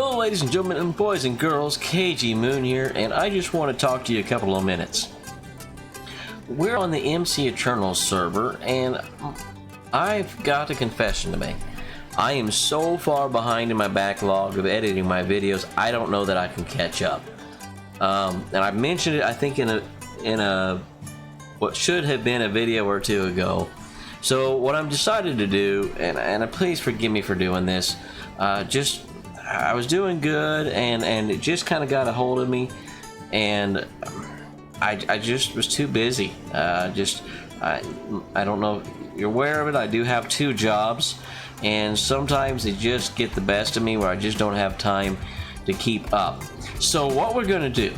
Hello ladies and gentlemen and boys and girls, Cageymoon here, and I just want to talk to you a couple of minutes. We're on the MC Eternal server, and I've got a confession to make. I am so far behind in my backlog of editing my videos, I don't know that I can catch up. And I mentioned it, I think, in a what should have been a video or two ago. So what I'm decided to do, and please forgive me for doing this, I was doing good, and it just kind of got a hold of me, and I just was too busy. I don't know if you're aware of it. I do have 2 jobs, and sometimes they just get the best of me where I just don't have time to keep up. So what we're going to do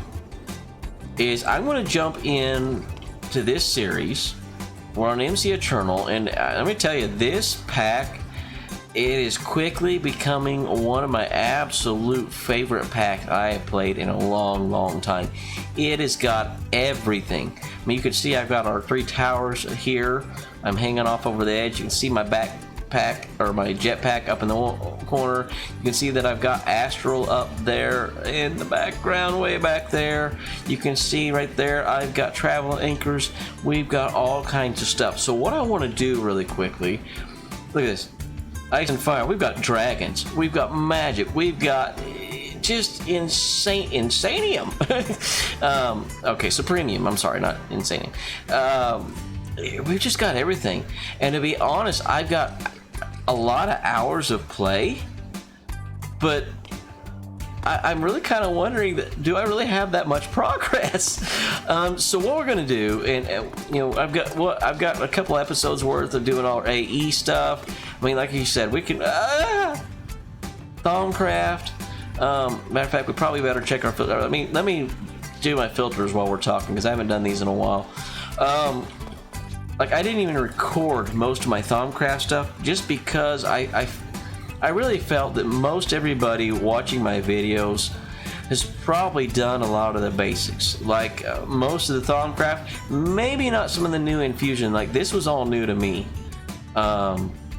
is I'm going to jump in to this series. We're on MC Eternal, and let me tell you, this pack, it is quickly becoming one of my absolute favorite packs I have played in a long time. It has got everything. I mean, you can see I've got our 3 towers here. I'm hanging off over the edge. You can see my backpack, or my jetpack, up in the corner. You can see that I've got Astral up there in the background, way back there. You can see right there I've got travel anchors. We've got all kinds of stuff. So what I want to do really quickly, look at this. Ice and fire. We've got dragons. We've got magic. We've got just insanium. Okay, supremium. I'm sorry, not insanium. We've just got everything. And to be honest, I've got a lot of hours of play, but I'm really kind of wondering that, do I really have that much progress? So what we're gonna do, and you know, I've got a couple episodes worth of doing all AE stuff. I mean, like you said, we can Thaumcraft. Matter of fact, we probably better check our filter. Let me do my filters while we're talking, because I haven't done these in a while. Like, I didn't even record most of my Thaumcraft stuff just because I really felt that most everybody watching my videos has probably done a lot of the basics. Like most of the Thaumcraft, maybe not some of the new infusion. Like, this was all new to me.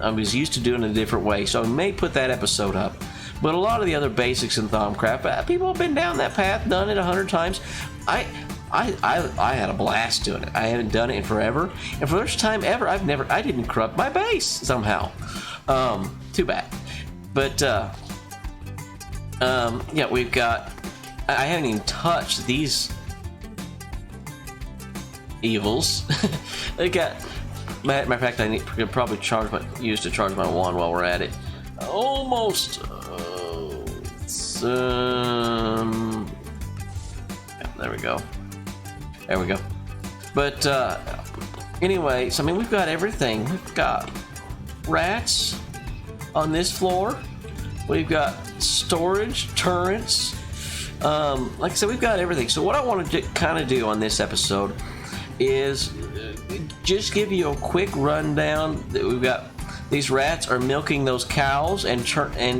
I was used to doing it a different way, so I may put that episode up. But a lot of the other basics in Thaumcraft, people have been down that path, done it 100 times. I had a blast doing it. I haven't done it in forever, and for the first time ever, I didn't corrupt my base somehow. Too bad. But yeah, we've got. I haven't even touched these evils. They got. Matter of fact, I could probably use to charge my wand while we're at it. Almost. Yeah, there we go. There we go. But anyway, so I mean, we've got everything. We've got rats on this floor. We've got storage, turrets. Like I said, we've got everything. So what I want to kind of do on this episode is just give you a quick rundown. That we've got these rats are milking those cows, and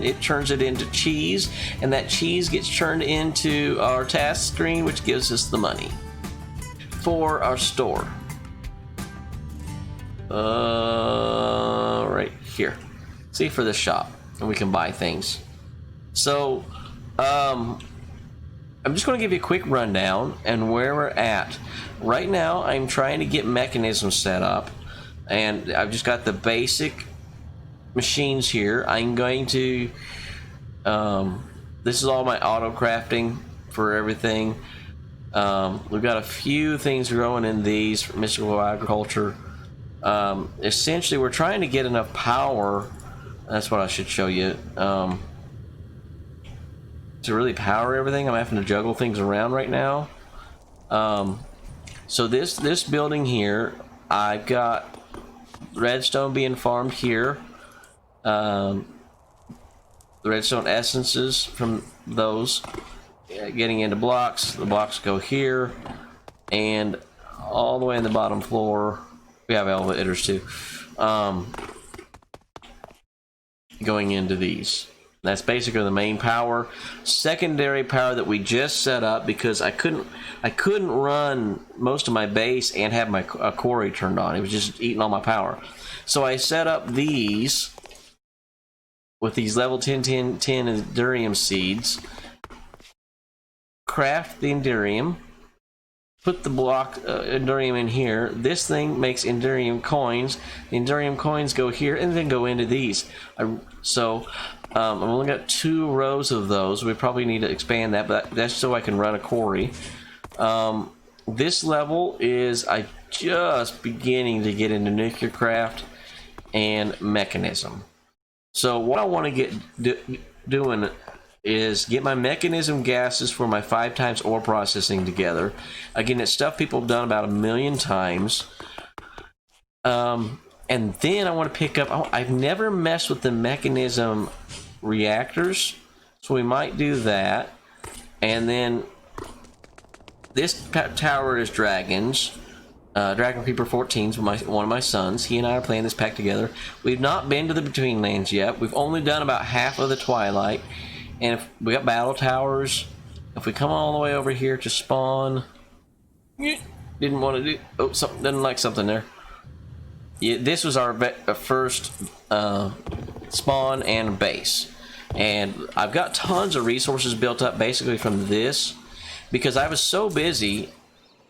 it turns it into cheese, and that cheese gets turned into our task screen, which gives us the money for our store. Right here. See, for the shop, and we can buy things. So I'm just going to give you a quick rundown and where we're at right now. I'm trying to get mechanisms set up, and I've just got the basic machines here. I'm going to this is all my auto crafting for everything. We've got a few things growing in these for mystical agriculture. Essentially, we're trying to get enough power. That's what I should show you. To really power everything, I'm having to juggle things around right now. So this building here, I've got redstone being farmed here. The redstone essences from those getting into blocks. The blocks go here, and all the way in the bottom floor we have elevators too, going into these. That's basically the main power. Secondary power that we just set up, because I couldn't run most of my base and have my quarry turned on. It was just eating all my power. So I set up these with these level 10 Endurium seeds, craft the Endurium, put the block Endurium in here. This thing makes Endurium coins. The Endurium coins go here and then go into these. I've only got 2 rows of those. We probably need to expand that, but that's so I can run a quarry. This level is I just beginning to get into nuclear craft and mechanism. So what I want to get doing is get my mechanism gases for my 5 times ore processing together. Again, it's stuff people have done about 1,000,000 times. And then I want to pick up, I've never messed with the mechanism reactors, so we might do that. And then this tower is dragons. Dragon Creeper 14's one of my sons. He and I are playing this pack together. We've not been to the Between Lands yet. We've only done about half of the Twilight. And if we got battle towers, if we come all the way over here to spawn, didn't want to do, oh, something, didn't like something there. Yeah, this was our first spawn and base. And I've got tons of resources built up basically from this, because I was so busy.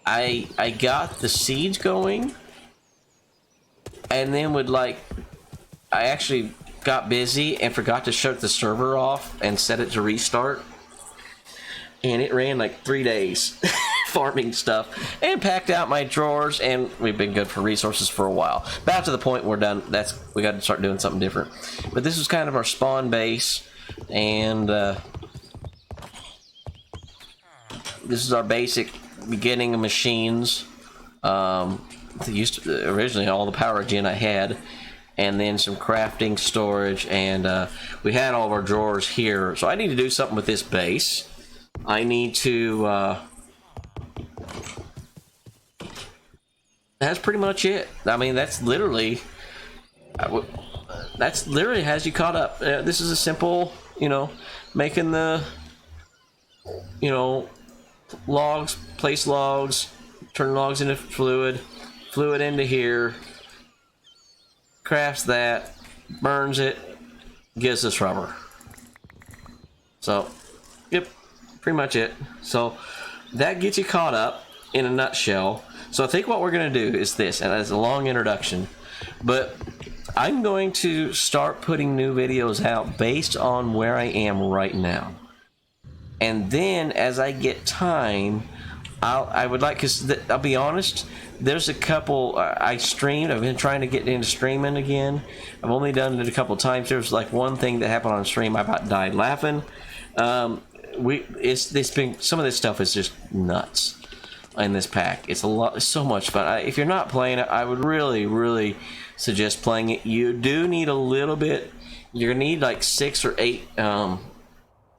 I got the seeds going, and then I actually got busy and forgot to shut the server off and set it to restart, and it ran like 3 days farming stuff and packed out my drawers, and we've been good for resources for a while. About to the point we're done. We got to start doing something different. But this is kind of our spawn base, and this is our basic beginning of machines. Originally all the power gen I had, and then some crafting, storage, and we had all of our drawers here. So I need to do something with this base. I need to that's pretty much it. I mean, that's literally has you caught up. This is a simple, making the logs, place logs, turn logs into fluid into here, crafts that, burns it, gives us rubber. So, yep, pretty much it. So that gets you caught up in a nutshell. So I think what we're going to do is this, and it's a long introduction, but I'm going to start putting new videos out based on where I am right now. And then as I get time, I would like, because I'll be honest, there's a couple, I streamed, I've been trying to get into streaming again. I've only done it a couple times. There's like one thing that happened on stream, I about died laughing. It's been, some of this stuff is just nuts in this pack. It's so much fun. If you're not playing it, I would really suggest playing it. You do need a little bit, you're gonna need like 6 or 8,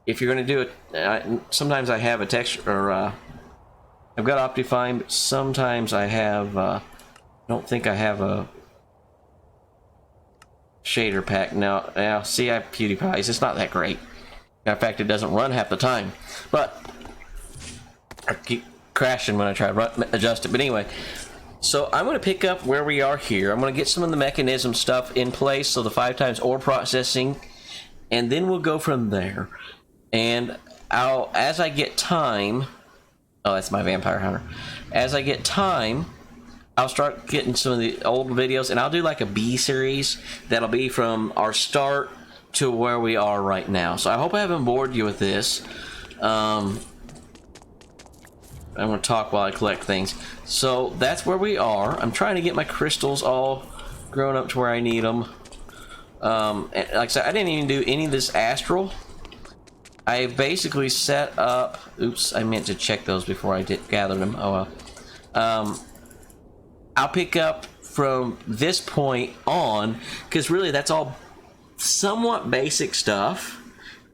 if you're going to do it. Sometimes I have a texture, or I've got Optifine, but sometimes I have, I don't think I have a shader pack. Now, see, I have PewDiePie's. It's not that great. In fact, it doesn't run half the time. But I keep crashing when I try to adjust it. But anyway, so I'm going to pick up where we are here. I'm going to get some of the mechanism stuff in place, so the 5 times ore processing, and then we'll go from there. And as I get time, oh, that's my vampire hunter. As I get time, I'll start getting some of the old videos, and I'll do like a B series that'll be from our start to where we are right now. So I hope I haven't bored you with this. I'm going to talk while I collect things. So that's where we are. I'm trying to get my crystals all grown up to where I need them. And like I said, I didn't even do any of this astral. I basically set up, oops, I meant to check those before I gathered them. Oh well. I'll pick up from this point on, because really that's all somewhat basic stuff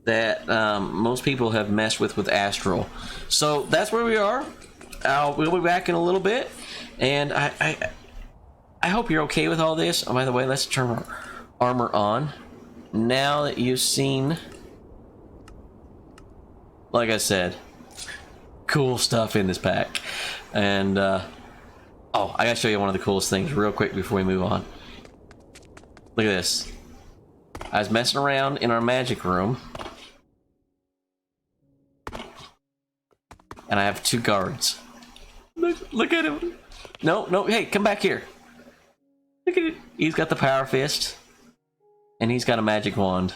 that most people have messed with astral. So that's where we are. We'll be back in a little bit, and I hope you're okay with all this. Oh, by the way, let's turn our armor on. Now that you've seen, like I said, cool stuff in this pack. And oh, I gotta show you one of the coolest things real quick before we move on. Look at this. I was messing around in our magic room, and I have 2 guards. Look at him. No, no, hey, come back here. Look at it. He's got the power fist, and he's got a magic wand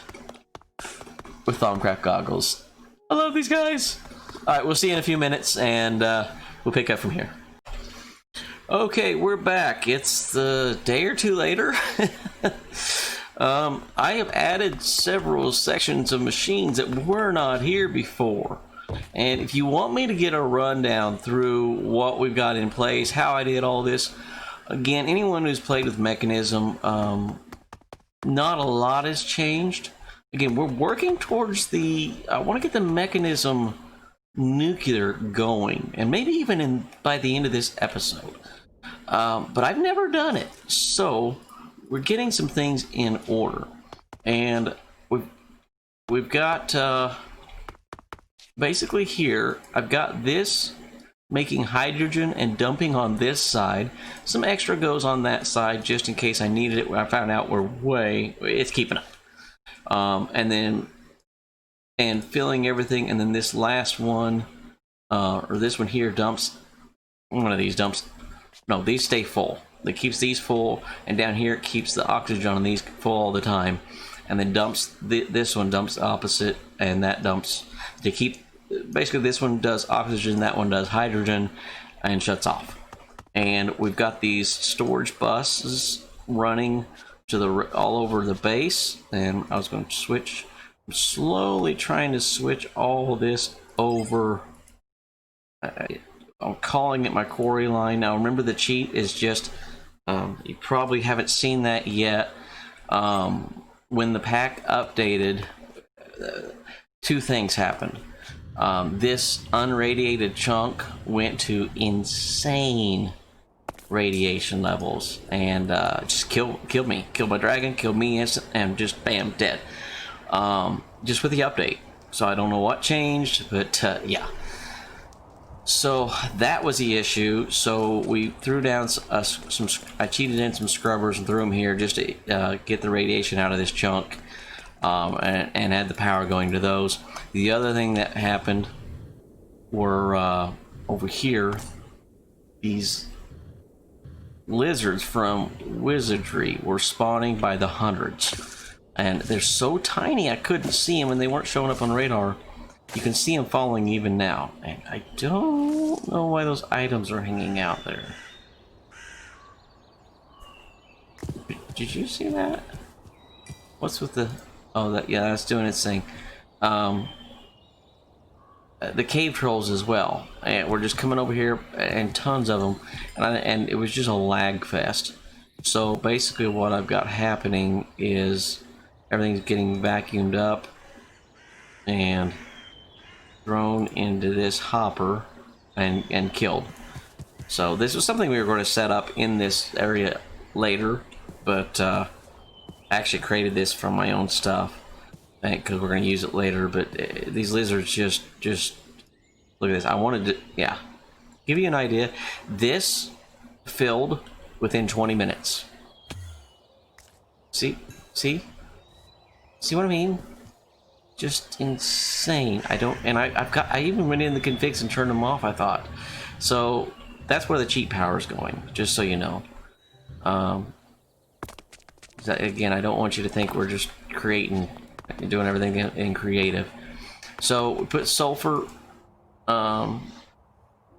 with Thaumcraft goggles. I love these guys. All right, we'll see you in a few minutes, and we'll pick up from here. Okay, we're back. It's the day or 2 later. I have added several sections of machines that were not here before. And if you want me to get a rundown through what we've got in place, how I did all this, again, anyone who's played with Mechanism, not a lot has changed. Again, we're working towards I want to get the Mechanism nuclear going, and maybe even by the end of this episode. But I've never done it, so we're getting some things in order. And we've got basically here, I've got this making hydrogen and dumping on this side. Some extra goes on that side just in case I needed it. I found out it's keeping up. And filling everything, and then this last one, or this one here dumps, one of these dumps, no, these stay full. It keeps these full, and down here it keeps the oxygen on these full all the time, and then dumps, this one dumps opposite, and that dumps, to keep, basically this one does oxygen, that one does hydrogen, and shuts off. And we've got these storage buses running to all over the base, and I was going to switch. I'm slowly trying to switch all this over. I'm calling it my quarry line. Now remember, the cheat is just, you probably haven't seen that yet. When the pack updated, 2 things happened. This unradiated chunk went to insane radiation levels, and just killed me, killed my dragon, killed me instant, and just bam, dead. Just with the update. So I don't know what changed, but yeah. So that was the issue. So we threw down I cheated in some scrubbers and threw them here just to get the radiation out of this chunk, and had the power going to those. The other thing that happened were over here, these lizards from Wizardry were spawning by the hundreds. And they're so tiny I couldn't see them, and they weren't showing up on radar. You can see them falling even now, and I don't know why those items are hanging out there. Did you see that? What's with the... Oh, yeah, that's doing its thing. The cave trolls as well, and we're just coming over here, and tons of them, and it was just a lag fest. So basically what I've got happening is everything's getting vacuumed up and thrown into this hopper and killed. So this was something we were going to set up in this area later, but I actually created this from my own stuff because we're going to use it later. But these lizards just look at this. I wanted to, yeah, give you an idea. This filled within 20 minutes. See what I mean? Just insane. I even went in the configs and turned them off, I thought. So that's where the cheat power is going, just so you know. Again, I don't want you to think we're just creating, doing everything in creative. So we put sulfur.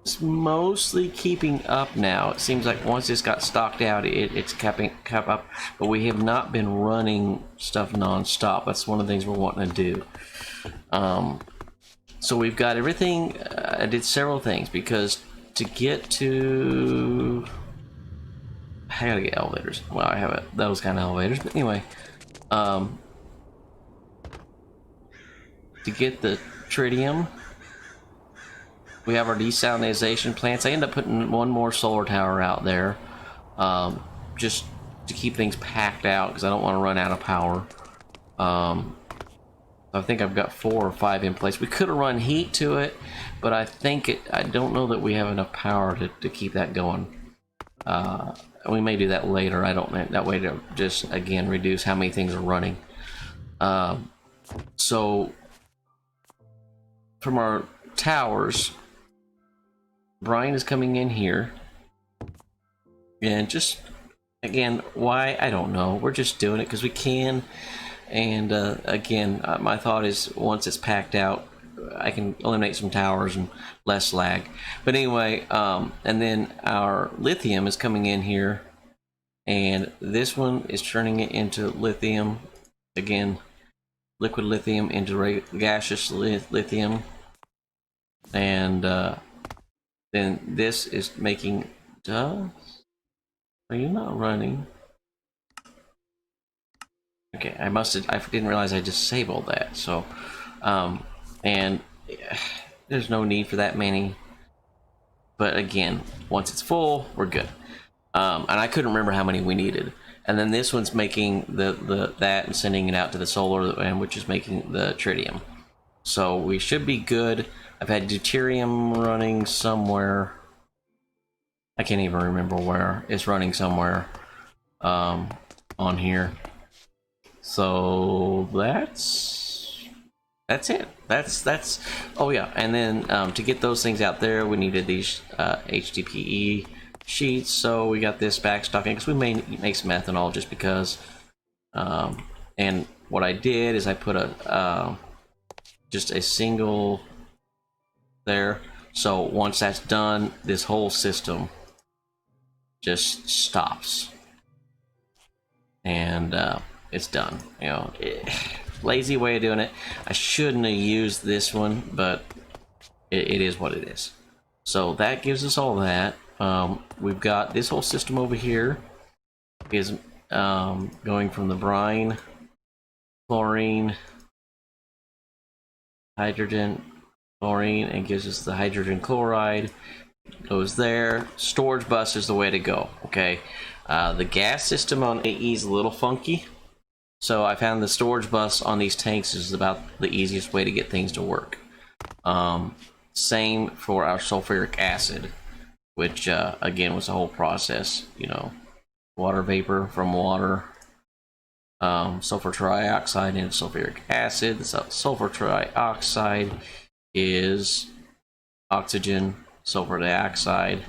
It's mostly keeping up now. It seems like once this got stocked out, it's kept up, but we have not been running stuff non-stop. That's one of the things we're wanting to do. So we've got everything. I did several things because to get to, I gotta get elevators. Well, I have those kind of elevators, but anyway, to get the tritium, we have our desalinization plants. I end up putting one more solar tower out there, just to keep things packed out because I don't want to run out of power. I think I've got 4 or 5 in place. We could have run heat to it, but I don't know that we have enough power to keep that going. We may do that later. I don't know, that way to just again reduce how many things are running. So from our towers, Brian is coming in here, and just again, why, I don't know, we're just doing it because we can. And again, my thought is once it's packed out, I can eliminate some towers and less lag. But anyway, and then our lithium is coming in here, and this one is turning it into lithium. Again, liquid lithium into gaseous lithium. And then this is making... Are you not running? Okay, I didn't realize I disabled that. So, and there's no need for that many. But again, once it's full, we're good. And I couldn't remember how many we needed. And then this one's making that and sending it out to the solar, and which is making the tritium. So we should be good. I've had deuterium running somewhere. I can't even remember where. It's running somewhere on here. So that's it. That's oh yeah. And then to get those things out there, we needed these HDPE sheets. So we got this backstocking because we may make some ethanol just because. And what I did is I put just a single there. So once that's done, this whole system just stops, and it's done. You know, lazy way of doing it. I shouldn't have used this one, but it is what it is. So that gives us all that. We've got this whole system over here is going from the brine, chlorine, hydrogen, chlorine, and gives us the hydrogen chloride. Goes there. Storage bus is the way to go. Okay, the gas system on AE is a little funky, so I found the storage bus on these tanks is about the easiest way to get things to work. Same for our sulfuric acid, which again was a whole process. You know, water vapor from water, sulfur trioxide into sulfuric acid. The sulfur trioxide is oxygen, sulfur dioxide,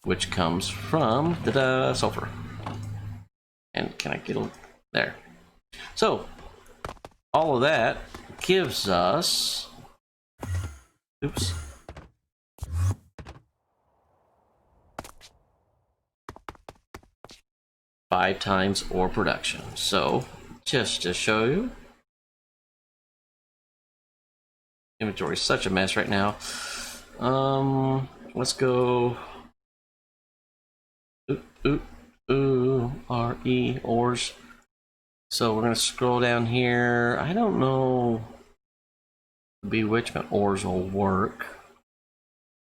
which comes from the sulfur. And can I get a there? So all of that gives us, oops, five times ore production. So just to show you, inventory is such a mess right now. Let's go. RE ores. So we're gonna scroll down here. I don't know. Bewitchment ores will work.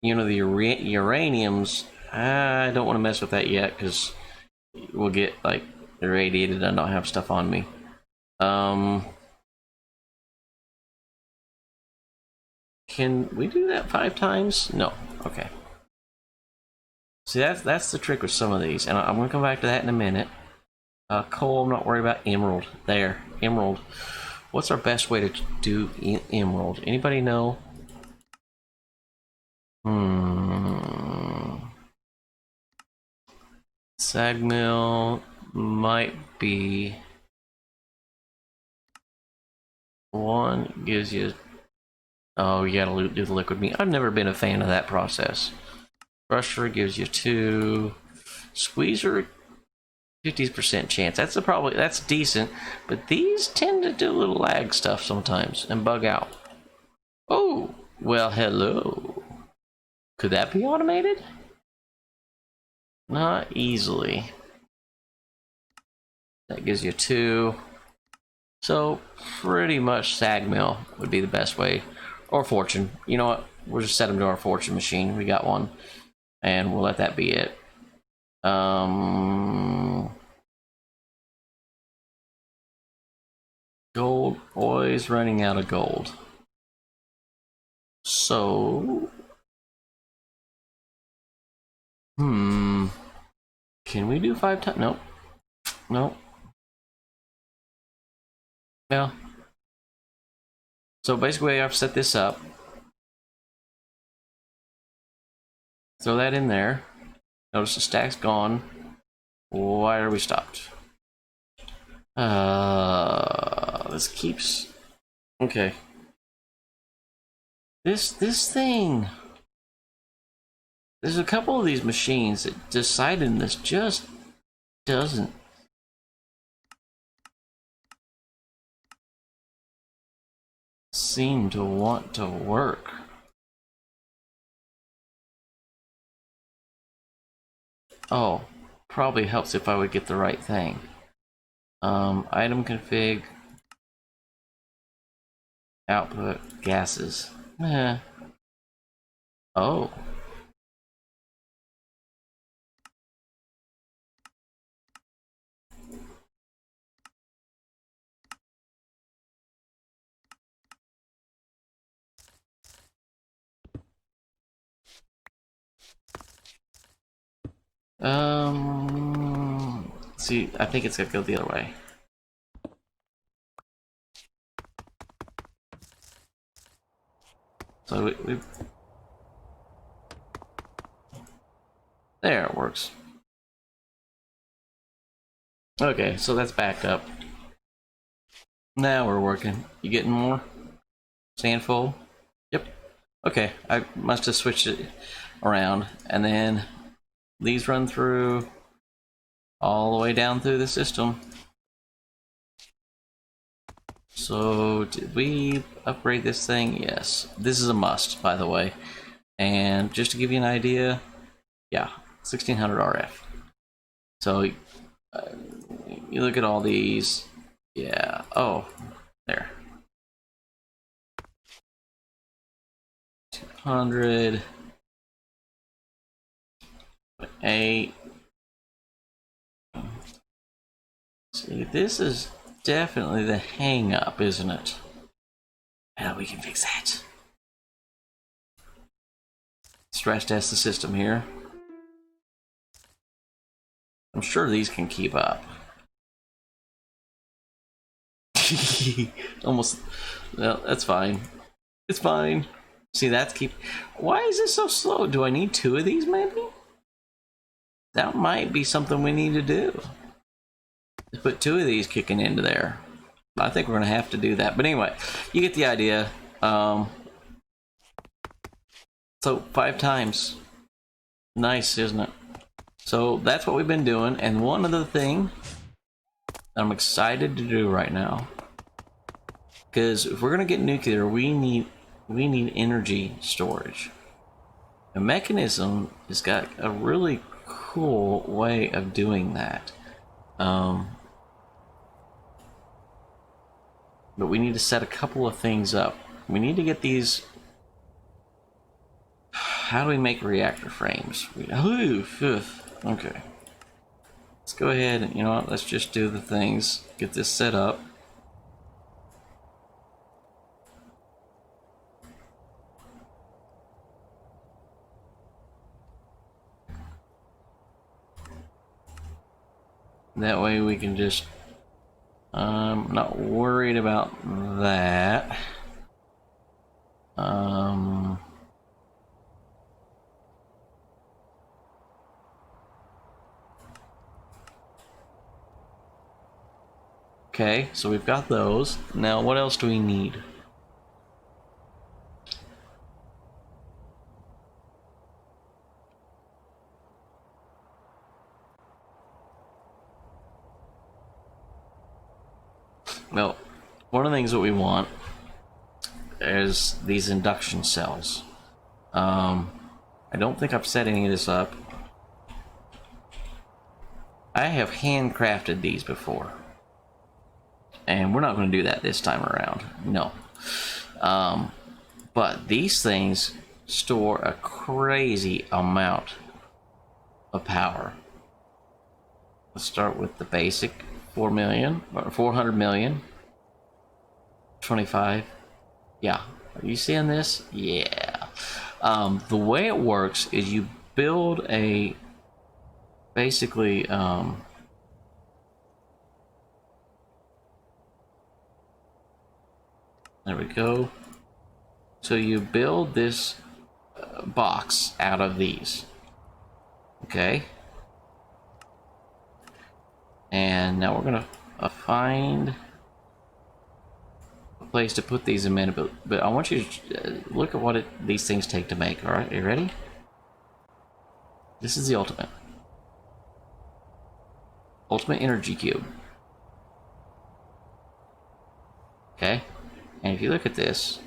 You know, the uraniums. I don't want to mess with that yet because we'll get like irradiated and not have stuff on me. Can we do that 5 times? No. Okay. See, that's the trick with some of these, and I'm gonna come back to that in a minute. Coal, I'm not worried about. Emerald, there, emerald. What's our best way to do emerald? Anybody know? Sag mill might be one. Gives you. Oh, you gotta do the liquid meat. I've never been a fan of that process. Crusher gives you 2. Squeezer, 50% chance. That's decent, but these tend to do a little lag stuff sometimes and bug out. Oh, well, hello. Could that be automated? Not easily. That gives you 2. So pretty much sag mill would be the best way, or fortune. You know what? We'll just set them to our fortune machine. We got one, and we'll let that be it. Gold, always running out of gold. So, can we do 5 times? Nope. Nope. Well, So basically I've set this up. Throw that in there. Notice the stack's gone. Why are we stopped? This keeps... Okay. This thing... There's a couple of these machines that decided this just doesn't seem to want to work. Oh, probably helps if I would get the right thing. Item config, output, gases. Oh. See, I think it's gonna go the other way. So we there, it works. Okay, so that's backed up. Now we're working. You getting more? Stand full? Yep. Okay, I must have switched it around. And then these run through all the way down through the system. So did we upgrade this thing? Yes. This is a must, by the way. And just to give you an idea, yeah, 1600 RF. So you look at all these. Yeah. Oh, there. 200. 8. See, this is definitely the hang up, isn't it? Yeah, we can fix that. Stress test the system here. I'm sure these can keep up. Almost. Well, that's fine. It's fine. See, that's keep. Why is this so slow? Do I need 2 of these, maybe? That might be something we need to do. Let's put 2 of these kicking into there. I think we're gonna have to do that. But anyway, you get the idea. So 5 times. Nice, isn't it? So that's what we've been doing. And one other thing I'm excited to do right now, because if we're gonna get nuclear, we need energy storage. The mechanism has got a really cool way of doing that. But we need to set a couple of things up. We need to get these. How do we make reactor frames? Okay. Let's go ahead and, you know what, let's just do the things. Get this set up. That way we can just, not worried about that. Okay, so we've got those. Now, what else do we need? Well, one of the things that we want is these induction cells. I don't think I've set any of this up. I have handcrafted these before. And we're not going to do that this time around. No. But these things store a crazy amount of power. Let's start with the basic 4 million, or 400 million. 25. Yeah. Are you seeing this? Yeah. The way it works is you build a basically There we go. So you build this box out of these. Okay. And now we're gonna find a place to put these in a minute, but I want you to look at what these things take to make. All right, are you ready? This is the ultimate energy cube. Okay, and if you look at this,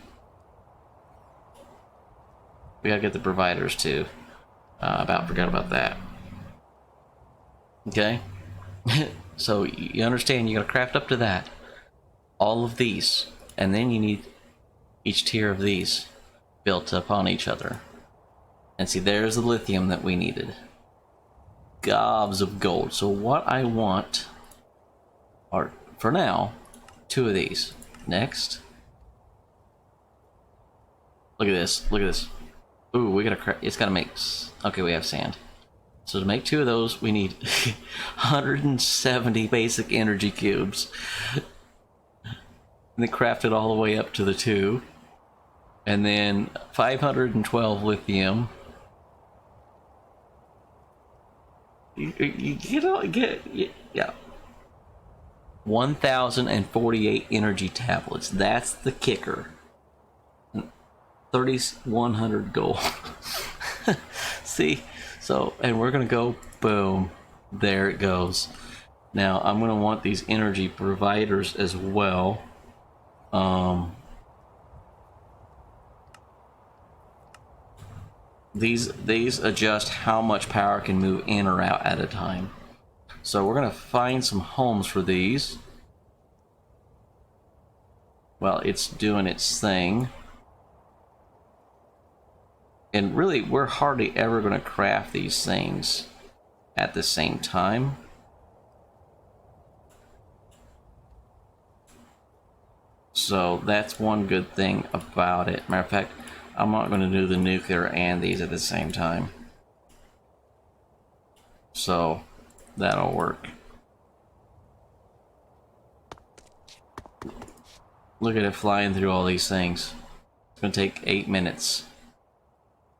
we gotta get the providers too. Forgot about that. Okay, so you understand you gotta craft up to that, all of these, and then you need each tier of these built upon each other. And see, there's the lithium that we needed. Gobs of gold. So what I want are, for now, 2 of these. Next. Look at this. Look at this. Ooh, we gotta it's gotta make... Okay, we have sand. So to make 2 of those, we need 170 basic energy cubes. And then craft it all the way up to the 2. And then 512 lithium. Yeah. 1,048 energy tablets. That's the kicker. 3,100 gold. See? So, and we're gonna go, boom. There it goes. Now, I'm gonna want these energy providers as well. These adjust how much power can move in or out at a time. So we're gonna find some homes for these. Well, it's doing its thing. And really, we're hardly ever gonna craft these things at the same time. So that's one good thing about it. Matter of fact, I'm not going to do the nuclear and these at the same time. So that'll work. Look at it flying through all these things. It's going to take 8 minutes.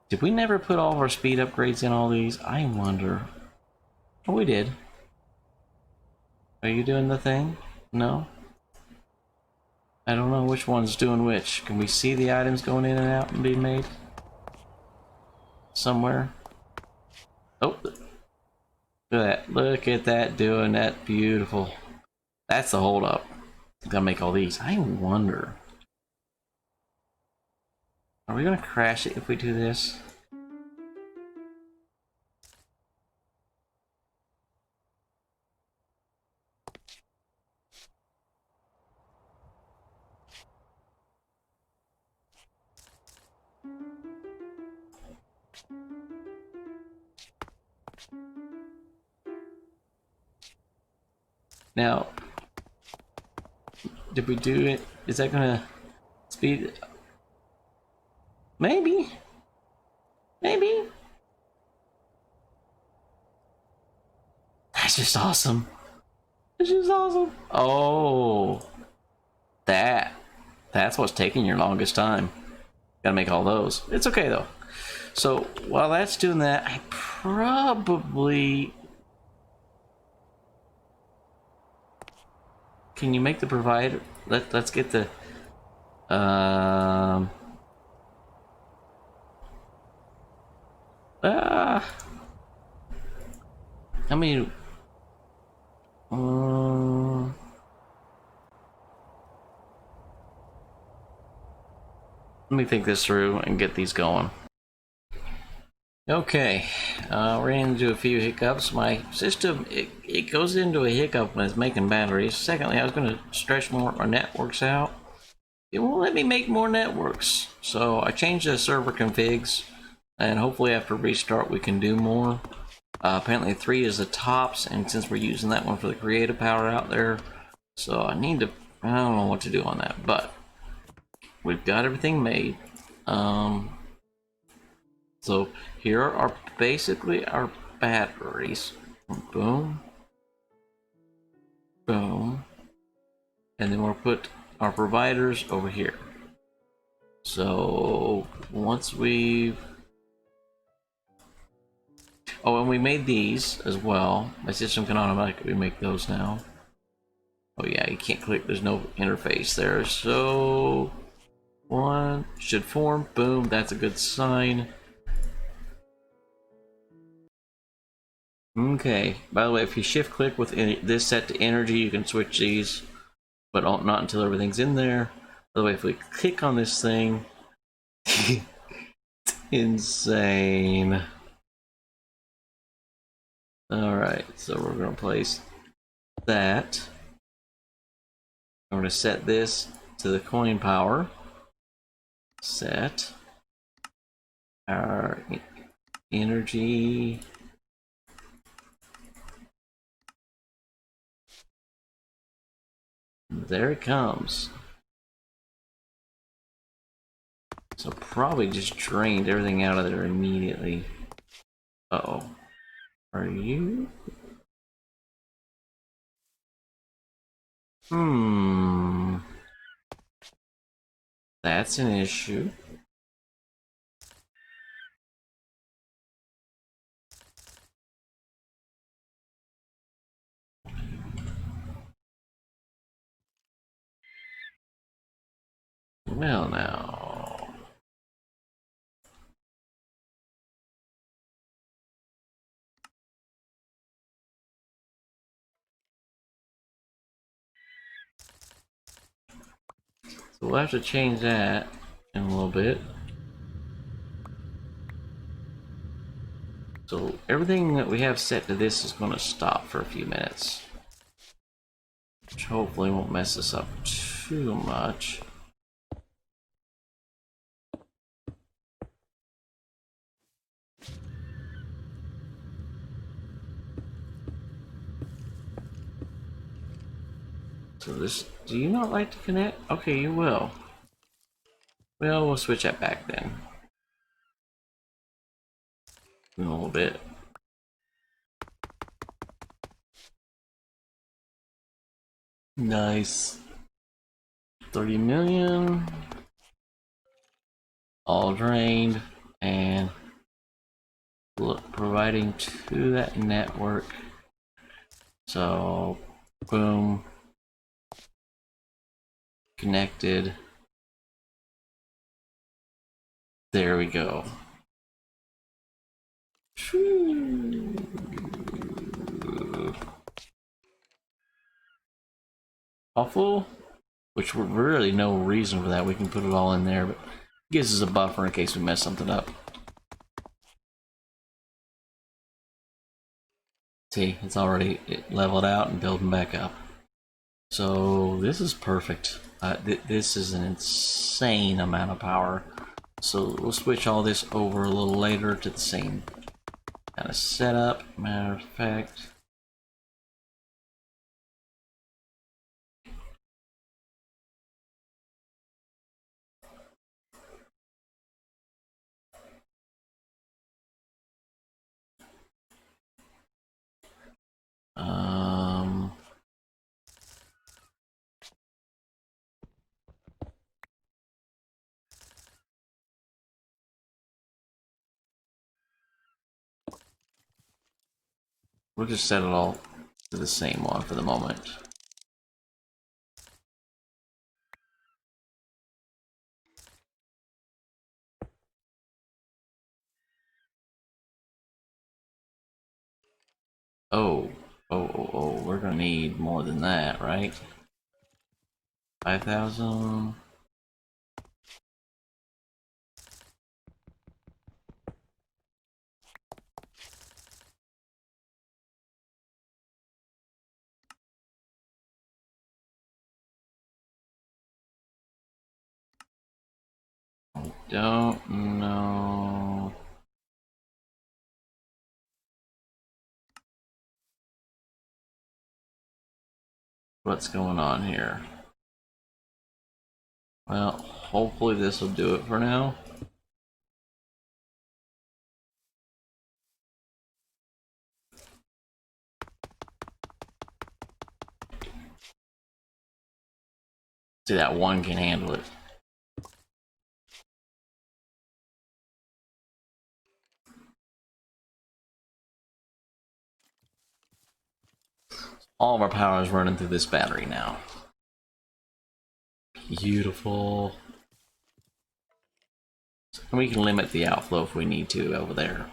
Did we never put all of our speed upgrades in all these? I wonder. Oh, we did. Are you doing the thing? No? I don't know which one's doing which. Can we see the items going in and out and being made? Somewhere? Oh, look at that. Look at that doing that. Beautiful. That's the holdup. Gotta make all these. I wonder. Are we gonna crash it if we do this? Now, did we do it? Is that gonna speed it? Maybe. Maybe. That's just awesome. That's just awesome. Oh, that's what's taking your longest time. Gotta make all those. It's okay though. So while that's doing that, I probably... Can you make the provider? Let's get the how many let me think this through and get these going. Okay, ran into a few hiccups. My system, it goes into a hiccup when it's making batteries. Secondly, I was going to stretch more of our networks out. It won't let me make more networks. So I changed the server configs, and hopefully after restart we can do more. Apparently 3 is the tops, and since we're using that one for the creative power out there, so I don't know what to do on that, but we've got everything made. So here are basically our batteries. Boom. Boom. And then we'll put our providers over here. So once we've... Oh, and we made these as well. My system can automatically make those now. Oh yeah, you can't click, there's no interface there. So one should form. Boom, that's a good sign. Okay, by the way, if you shift click with this set to energy, you can switch these, but not until everything's in there. By the way, if we click on this thing, insane. Alright, so we're going to place that. I'm going to set this to the coin power. Set our energy. There it comes. So probably just drained everything out of there immediately. Uh-oh. Are you? That's an issue. Well, now. So we'll have to change that in a little bit. So everything that we have set to this is going to stop for a few minutes. Which hopefully won't mess us up too much. So this, do you not like to connect? Okay, you will. Well, we'll switch that back then. In a little bit. Nice. 30 million. All drained. And look, providing to that network. So, boom. Connected. There we go. Awful. Which we're really no reason for that. We can put it all in there, but it gives us a buffer in case we mess something up. See, it's already leveled out and building back up. So this is perfect. This is an insane amount of power. So we'll switch all this over a little later to the same kind of setup. Matter of fact, we'll just set it all to the same one for the moment. Oh, we're gonna need more than that, right? 5,000. Don't know. What's going on here? Well, hopefully this will do it for now. See, that one can handle it. all of our power is running through this battery now. Beautiful. And we can limit the outflow if we need to over there.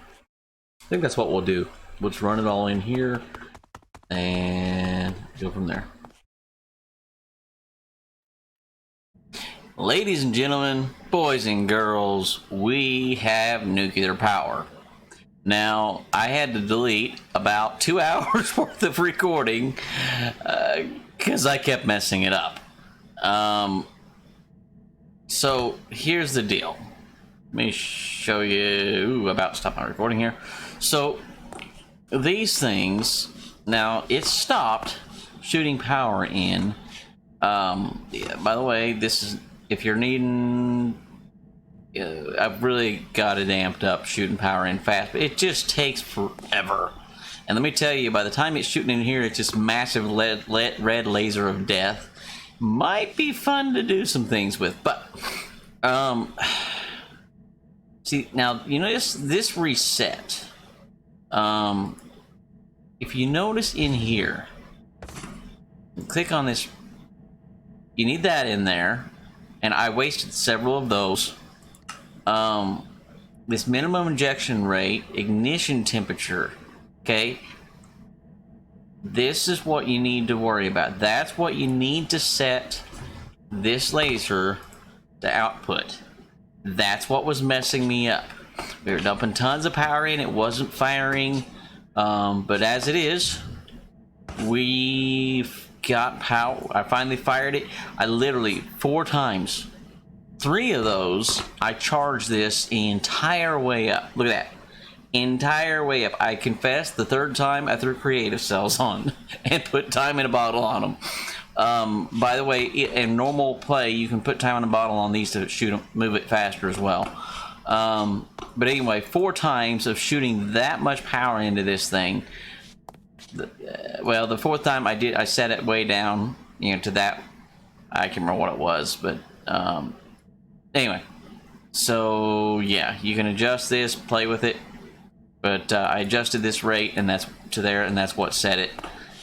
I think that's what we'll do. We'll just run it all in here and go from there. Ladies and gentlemen, boys and girls, we have nuclear power. Now, I had to delete about 2 hours worth of recording because I kept messing it up. So here's the deal. Let me show you. Ooh, about to stop my recording here. So these things, now it stopped shooting power in. Yeah, by the way, this is, if you're needing, I've really got it amped up shooting power in fast, but it just takes forever. And let me tell you, by the time it's shooting in here, it's just massive red laser of death. Might be fun to do some things with, but see, now you notice this reset. If you notice in here, click on this, you need that in there, and I wasted several of those. This minimum injection rate, ignition temperature, okay? This is what you need to worry about. That's what you need to set this laser to output. That's what was messing me up. We were dumping tons of power in, it wasn't firing, but as it is, we've got power. I finally fired it. I literally 4 times, 3 of those, I charged this the entire way up. Look at that. Entire way up. I confess, the 3rd time I threw creative cells on and put time in a bottle on them. By the way, in normal play, you can put time in a bottle on these to shoot them, move it faster as well. But anyway, 4 times of shooting that much power into this thing. Well, the 4th time I set it way down, you know, to that. I can't remember what it was, but anyway. So yeah, you can adjust this, play with it. But I adjusted this rate, and that's to there, and that's what set it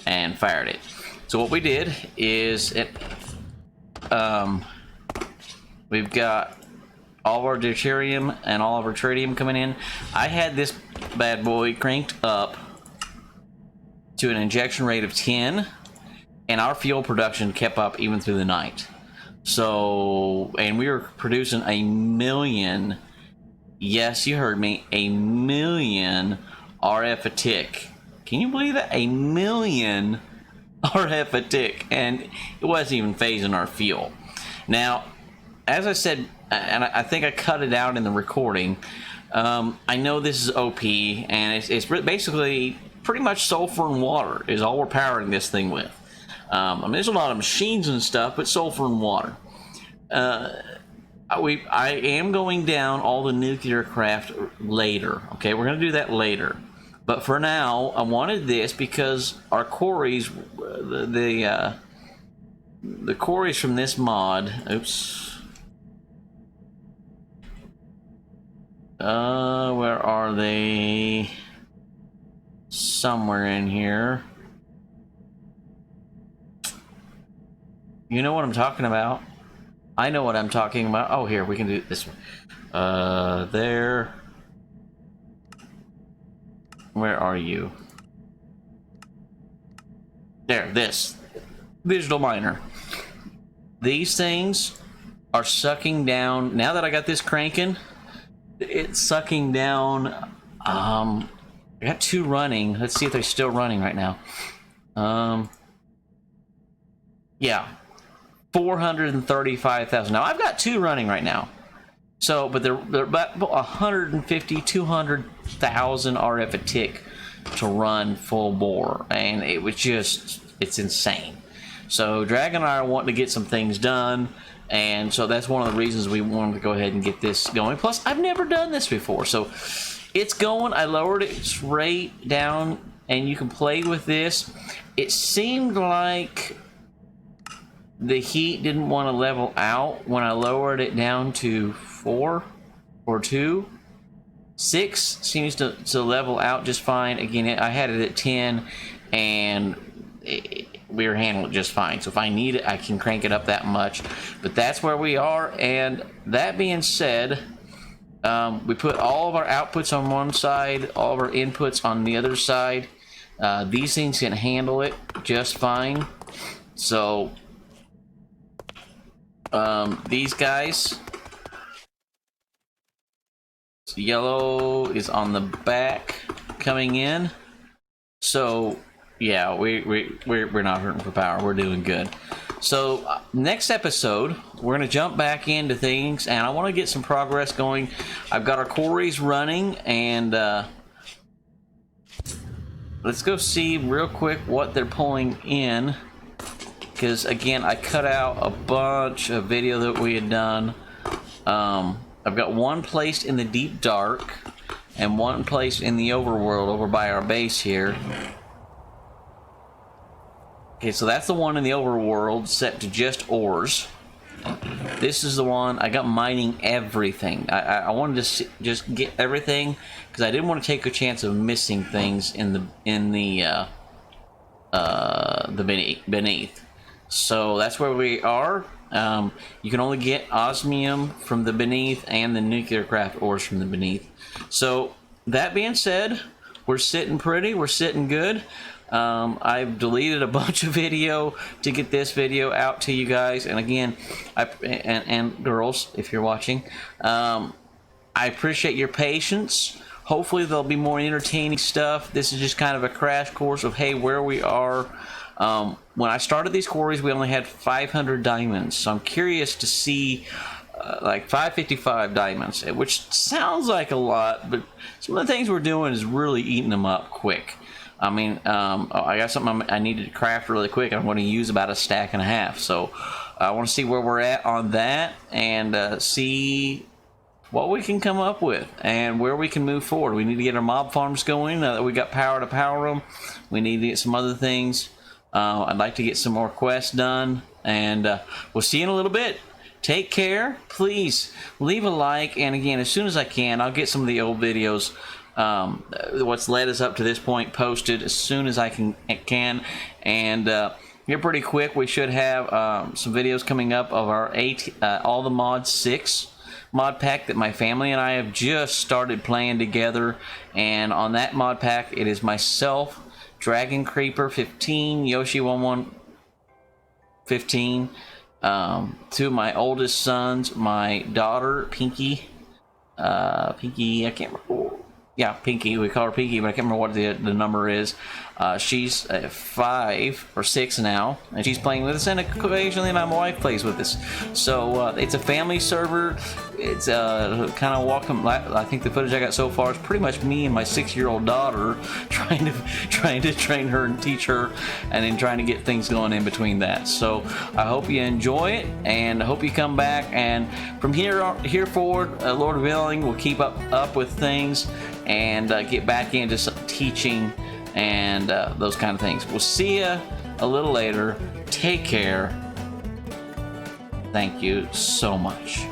and fired it. So what we did is we've got all of our deuterium and all of our tritium coming in. I had this bad boy cranked up to an injection rate of 10, and our fuel production kept up even through the night. So, and we were producing 1 million. Yes, you heard me. 1 million RF a tick. Can you believe that? 1 million RF a tick. And it wasn't even phasing our fuel. Now, as I said, and I think I cut it out in the recording, I know this is OP, and it's basically pretty much sulfur and water is all we're powering this thing with. I mean, there's a lot of machines and stuff, but sulfur and water. I am going down all the nuclear craft later. Okay, we're going to do that later. But for now, I wanted this because our quarries, the quarries from this mod. Oops. Where are they? Somewhere in here. You know what I'm talking about. I know what I'm talking about. Oh, here, we can do this one. There. Where are you? There, this. Digital miner. These things are sucking down. Now that I got this cranking, it's sucking down. I got 2 running. Let's see if they're still running right now. Yeah. 435,000. Now I've got 2 running right now. So, but they're about 150, 200,000 RF a tick to run full bore, and it was just, it's insane. So Dragon and I are wanting to get some things done, and so that's one of the reasons we wanted to go ahead and get this going. Plus, I've never done this before, so it's going. I lowered it straight down, and you can play with this. It seemed like the heat didn't want to level out when I lowered it down to 4 or 2. 6 seems to level out just fine. Again, I had it at 10, and we're handling it just fine. So if I need it, I can crank it up that much. But that's where we are. And that being said, we put all of our outputs on one side, all of our inputs on the other side. These things can handle it just fine. So these guys, yellow is on the back coming in. So yeah, we're not hurting for power. We're doing good. So next episode, we're gonna jump back into things, and I want to get some progress going. I've got our quarries running, and let's go see real quick what they're pulling in. Because again, I cut out a bunch of video that we had done. I've got one placed in the deep dark and one placed in the overworld over by our base here. Okay, so that's the one in the overworld set to just ores. This is the one I got mining everything. I wanted to just get everything because I didn't want to take a chance of missing things in the beneath. So that's where we are. You can only get osmium from the beneath and the nuclear craft ores from the beneath. So that being said, we're sitting pretty, we're sitting good. I've deleted a bunch of video to get this video out to you guys, and again, and girls, if you're watching, I appreciate your patience. Hopefully there'll be more entertaining stuff. This is just kind of a crash course of, hey, where we are. When I started these quarries, we only had 500 diamonds, so I'm curious to see like 555 diamonds, which sounds like a lot, but some of the things we're doing is really eating them up quick. I mean, I got something I needed to craft really quick. I'm going to use about a stack and a half, so I want to see where we're at on that and see what we can come up with and where we can move forward. We need to get our mob farms going. We got power to power them. We need to get some other things. I'd like to get some more quests done, and we'll see you in a little bit. Take care. Please leave a like, and again, as soon as I can, I'll get some of the old videos, what's led us up to this point, posted as soon as I can, and here pretty quick. We should have some videos coming up of our all the mods 6 mod pack that my family and I have just started playing together. And on that mod pack, it is myself, Dragon Creeper 15, Yoshi 1115, two of my oldest sons, my daughter Pinky, I can't remember. Yeah, Pinky. We call her Pinky, but I can't remember what the number is. She's 5 or 6 now, and she's playing with us, and occasionally my wife plays with us. So it's a family server. It's kind of welcome. I think the footage I got so far is pretty much me and my 6-year-old daughter trying to train her and teach her, and then trying to get things going in between that. So I hope you enjoy it, and I hope you come back. And from here forward, Lord willing, we'll keep up with things and get back into some teaching and those kind of things. We'll see you a little later. Take care. Thank you so much.